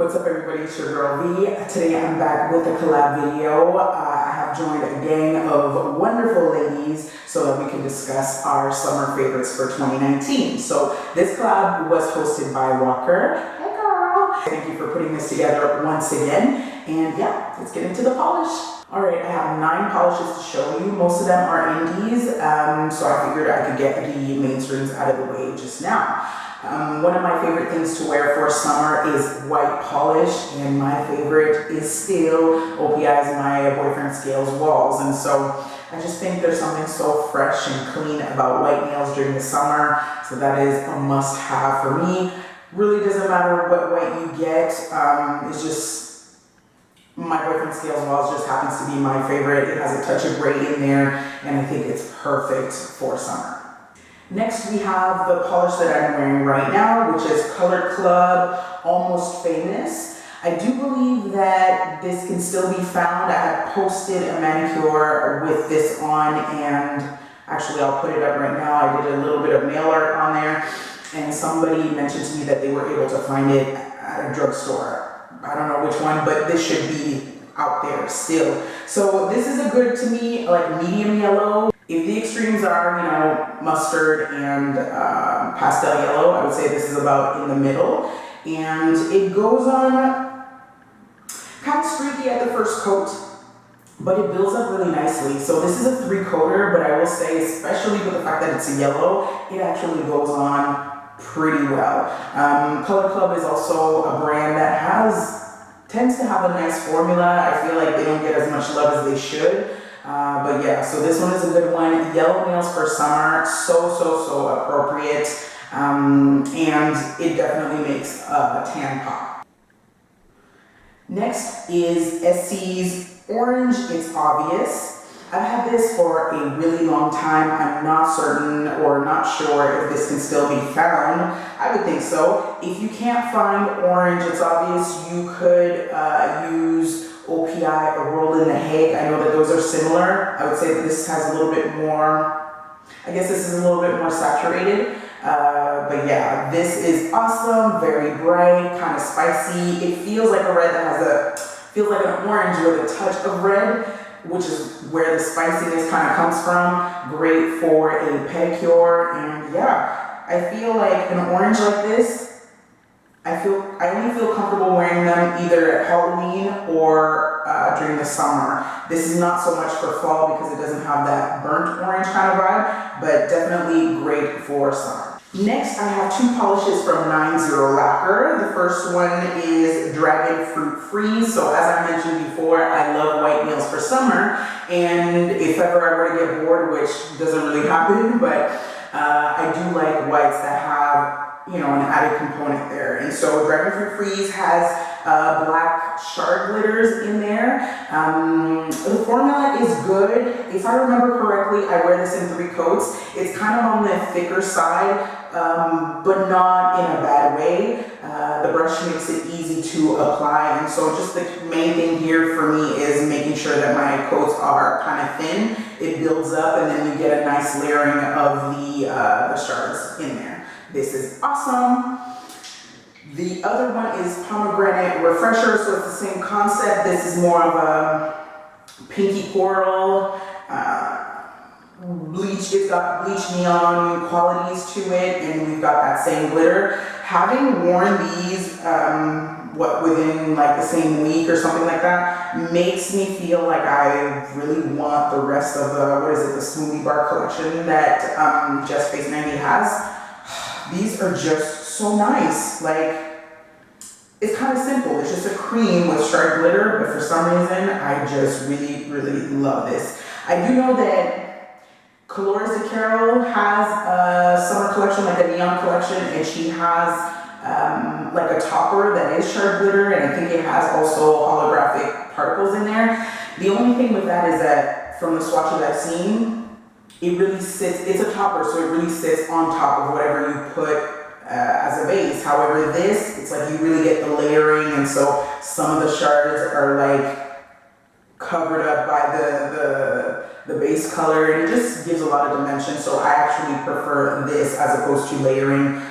What's up everybody, it's your girl V. Today I'm back with a collab video. I have joined a gang of wonderful ladies so that we can discuss our summer favorites for 2019. So this collab was hosted by Walker. Hey girl! Thank you for putting this together once again. And yeah, let's get into the polish. Alright, I have 9 polishes to show you. Most of them are indies, so I figured I could get the mainstreams out of the way just now. One of my favorite things to wear for summer is white polish, and my favorite is still OPI's My Boyfriend Scales Walls. And so I just think there's something so fresh and clean about white nails during the summer, so that is a must-have for me. Really doesn't matter what white you get, it's just My Boyfriend Scales Walls just happens to be my favorite. It has a touch of gray in there, and I think it's perfect for summer. Next we have the polish that I'm wearing right now, which is Collab Almost Famous. I do believe that this can still be found. I had posted a manicure with this on, and actually I'll put it up right now. I did a little bit of nail art on there, and somebody mentioned to me that they were able to find it at a drugstore. I don't know which one, but this should be out there still. So this is a good, to me, like medium yellow. If the extremes are, you know, mustard and pastel yellow, I would say this is about in the middle. And it goes on kind of streaky at the first coat, but it builds up really nicely. So this is a 3-coater, but I will say, especially with the fact that it's a yellow, it actually goes on pretty well. Collab is also a brand that tends to have a nice formula. I feel like they don't get as much love as they should. But yeah, so this one is a good one. Yellow nails for summer, so appropriate, and it definitely makes a tan pop. Next is Essie's Orange It's Obvious. I've had this for a really long time. I'm not certain or not sure if this can still be found. I would think so. If you can't find Orange It's Obvious, you could use OPI or Roll in the Hague. I know that those are similar. I would say that this has a little bit more, I guess this is a little bit more saturated. But yeah, this is awesome, very bright, kind of spicy. It feels like a red that feels like an orange with a touch of red, which is where the spiciness kind of comes from. Great for a pedicure, and yeah, I feel like an orange like this, I only feel comfortable wearing them either at Halloween or during the summer. This is not so much for fall because it doesn't have that burnt orange kind of vibe, but definitely great for summer. Next, I have 2 polishes from 90 Lacquer. The first one is Dragon Fruit Freeze. So as I mentioned before, I love white nails for summer, and if ever I were to get bored, which doesn't really happen, but I do like whites that have, you know, an added component there. And so Dragon Fruit Freeze has black shard glitters in there. The formula is good. If I remember correctly, I wear this in 3 coats. It's kind of on the thicker side, but not in a bad way. The brush makes it easy to apply, and so just the main thing here for me is making sure that my coats are kind of thin. It builds up, and then you get a nice layering of the shards in there. This is awesome. The other one is Pomegranate Refresher, so it's the same concept. This is more of a pinky coral, bleach. It's got bleach neon qualities to it, and we've got that same glitter. Having worn these, within like the same week or something like that, makes me feel like I really want the rest of the Smoothie Bar collection that Just Face 90 has. These are just so nice. Like, it's kind of simple. It's just a cream with shard glitter, but for some reason, I just really love this. I do know that Colores de Carol has a summer collection, like a neon collection, and she has like a topper that is shard glitter, and I think it has also holographic particles in there. The only thing with that is that from the swatches I've seen, it really sits, it's a topper, so it really sits on top of whatever you put as a base. However, this, it's like you really get the layering, and so some of the shards are like covered up by the the base color, and it just gives a lot of dimension. So I actually prefer this as opposed to layering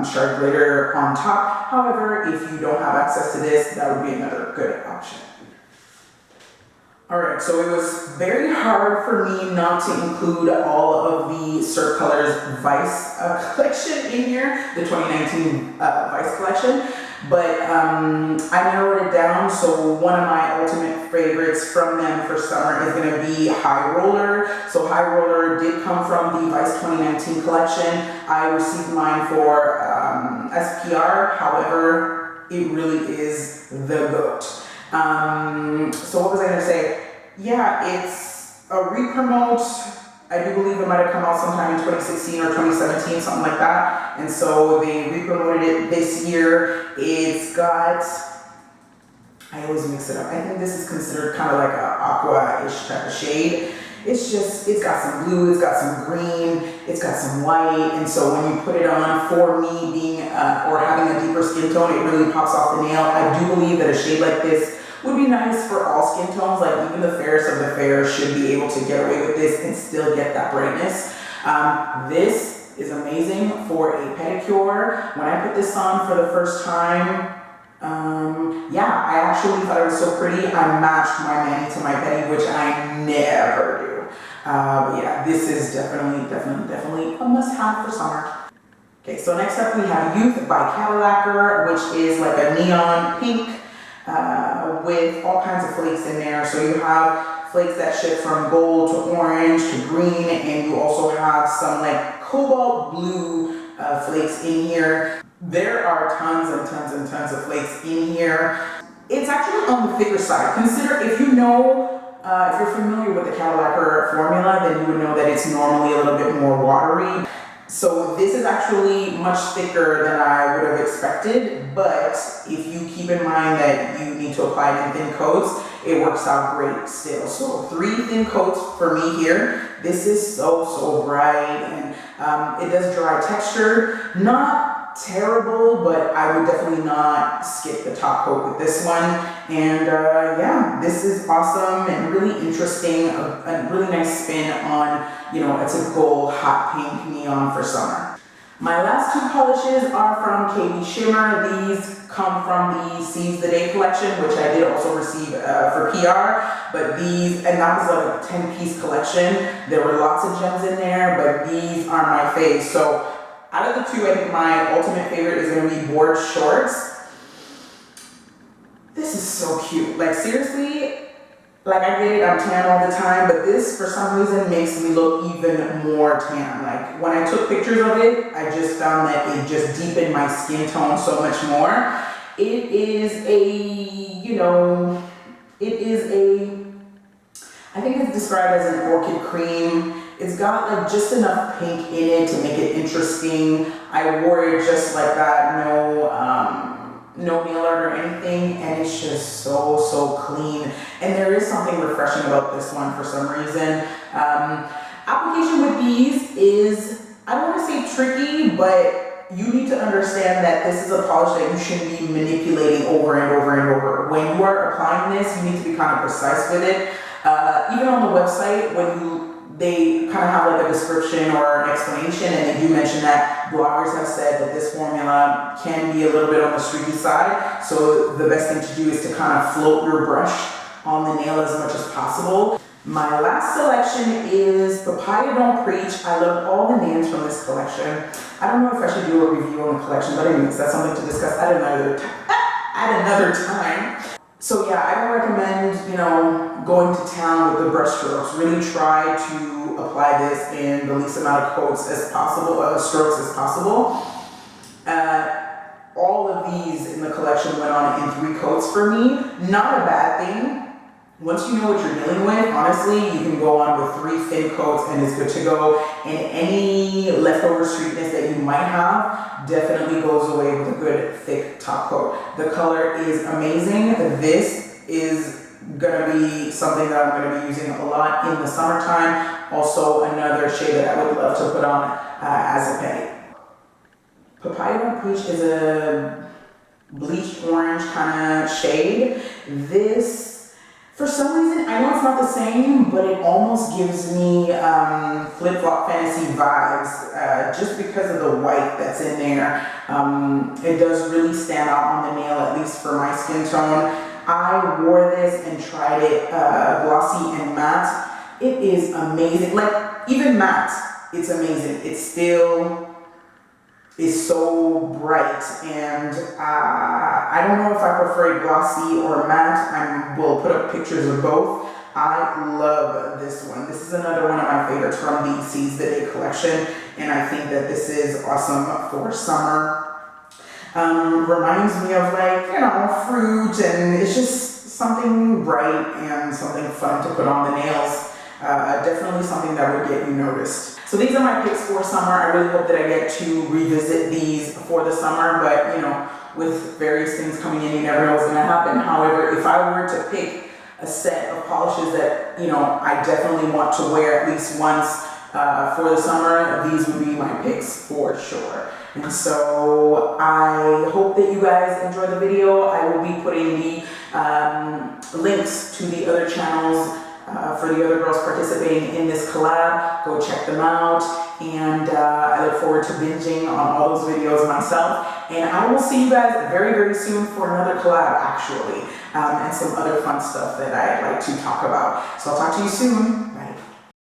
shard glitter on top. However, if you don't have access to this, that would be another good option. Alright, so it was very hard for me not to include all of the Surf Colors Vice collection in here, the 2019 Vice collection, but I narrowed it down. So one of my ultimate favorites from them for summer is going to be High Roller. So High Roller did come from the Vice 2019 collection. I received mine for SPR, however, it really is the GOAT. So what was I going to say? Yeah, it's a re-promote. I do believe it might have come out sometime in 2016 or 2017, something like that. And so they re-promoted it this year. It's got, I always mix it up. I think this is considered kind of like an aqua-ish type of shade. It's got some blue, it's got some green, it's got some white, and so when you put it on, for me being, or having a deeper skin tone, it really pops off the nail. I do believe that a shade like this would be nice for all skin tones, like even the fairest of the fair should be able to get away with this and still get that brightness. This is amazing for a pedicure. When I put this on for the first time, yeah, I actually thought it was so pretty. I matched my mani to my pedi, which I never do. But yeah, this is definitely a must-have for summer. Okay, so next up we have Youth by Cadillac, which is like a neon pink with all kinds of flakes in there. So you have flakes that shift from gold to orange to green, and you also have some like cobalt blue flakes in here. There are tons of flakes in here. It's actually on the thicker side. Consider, if you know, if you're familiar with the Cadillac formula, then you would know that it's normally a little bit more watery. So this is actually much thicker than I would have expected, but if you keep in mind that you need to apply it in thin coats, it works out great still. So 3 thin coats for me here. This is so bright, and it does dry texture. Not terrible, but I would definitely not skip the top coat with this one. And yeah, this is awesome and really interesting, a really nice spin on, you know, a typical hot pink neon for summer. My last 2 polishes are from KB Shimmer. These come from the Seize the Day collection, which I did also receive for PR, but these, and that was like a 10-piece collection. There were lots of gems in there, but these are my faves. So out of the 2, I think my ultimate favorite is going to be Board Shorts. This is so cute. Like seriously, like I get it, I'm tan all the time, but this for some reason makes me look even more tan. Like when I took pictures of it, I just found that it just deepened my skin tone so much more. It is a, you know, I think it's described as an orchid cream. It's got like just enough pink in it to make it interesting. I wore it just like that, no nail art or anything, and it's just so clean. And there is something refreshing about this one for some reason. Application with these is, I don't want to say tricky, but you need to understand that this is a polish that you shouldn't be manipulating over and over. When you are applying this, you need to be kind of precise with it. Even on the website, they kind of have like a description or an explanation, and they do mention that bloggers have said that this formula can be a little bit on the streaky side. So the best thing to do is to kind of float your brush on the nail as much as possible. My last selection is Papaya Don't Preach. I love all the names from this collection. I don't know if I should do a review on the collection, but anyways, that's something to discuss at another time. So yeah, I don't recommend, you know, going to town with the brush strokes. Really try to apply this in the least amount of coats as possible, strokes as possible. All of these in the collection went on in 3 coats for me. Not a bad thing. Once you know what you're dealing with, honestly, you can go on with 3 thin coats and it's good to go. And any leftover streakness that you might have definitely goes away with a good thick top coat. The color is amazing. This is gonna be something that I'm gonna be using a lot in the summertime. Also another shade that I would love to put on as a pedi. Papaya Don't Preach is a bleached orange kind of shade. This For some reason, I know it's not the same, but it almost gives me flip-flop fantasy vibes just because of the white that's in there. It does really stand out on the nail, at least for my skin tone. I wore this and tried it glossy and matte. It is amazing. Like, even matte, it's amazing. It still is so bright, and I don't know if I prefer it glossy or matte. I will put up pictures of both. I love this one. This is another one of my favorites from the Seize the Day collection, and I think that this is awesome for summer. Reminds me of, like, you know, fruit, and it's just something bright and something fun to put on the nails. Definitely something that would get you noticed. So these are my picks for summer. I really hope that I get to revisit these for the summer, but you know, with various things coming in, you never know what's gonna happen. However, if I were to pick a set of polishes that, you know, I definitely want to wear at least once for the summer, these would be my picks for sure. And so I hope that you guys enjoy the video. I will be putting the links to the other channels for the other girls participating in this collab. Go check them out, and I look forward to binging on all those videos myself. And I will see you guys very, very soon for another collab, actually, and some other fun stuff that I'd like to talk about. So I'll talk to you soon.